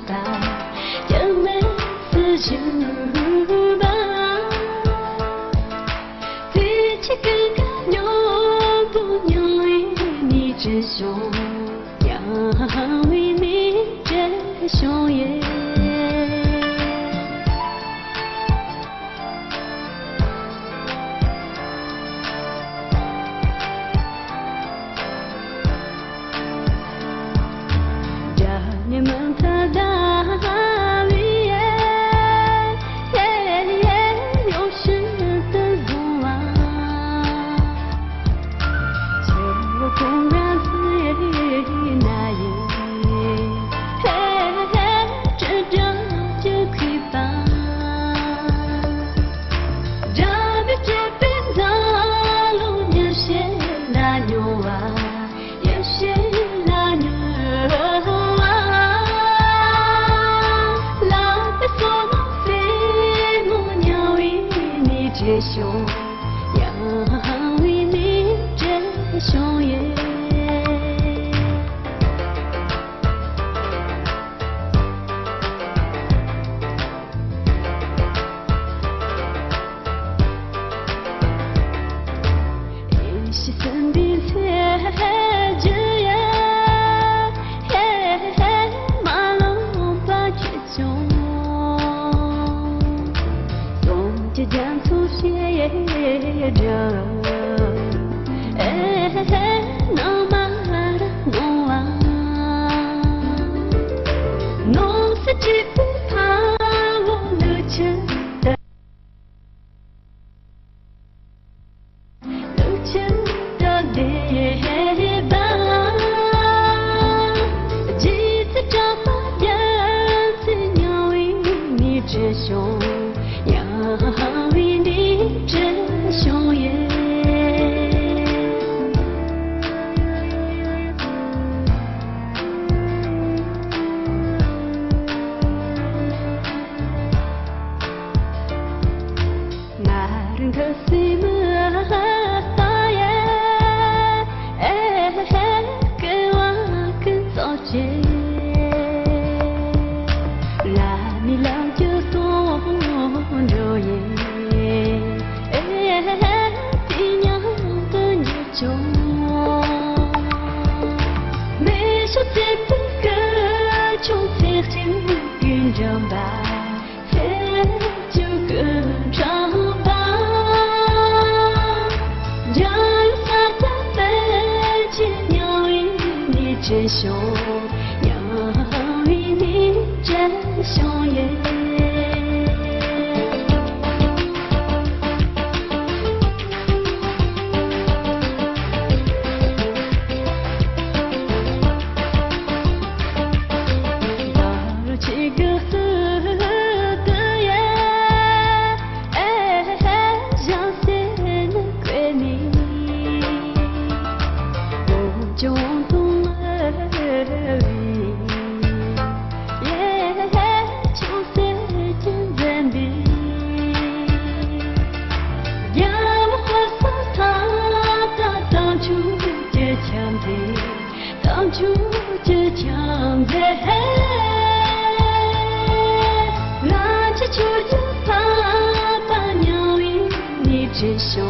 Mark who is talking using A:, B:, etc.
A: 吧，就没死去吧。脾气更加牛不牛为你真凶，要为你真凶耶。你们他大雨夜，有时的路啊，就空然最那夜，这张就可以吧。这边这边的路有些那牛啊，有些那牛。真凶，要为你真凶耶。一时身边才这样，马路把绝种，总就将出现着，no matter no one， 侬是几不怕我路程的。地方，几次找把人是要为你真凶，要为你真凶耶。那人可是么？拉你俩就送着耶，爹娘的女中，没说这不个穷才就跟着吧，才就跟着吧，让下的飞机鸟为你真凶。真凶耶！到了这个河的夜，让谁能归你？我就往东而已。当初这强的，拉着出的爸爸鸟为你真凶。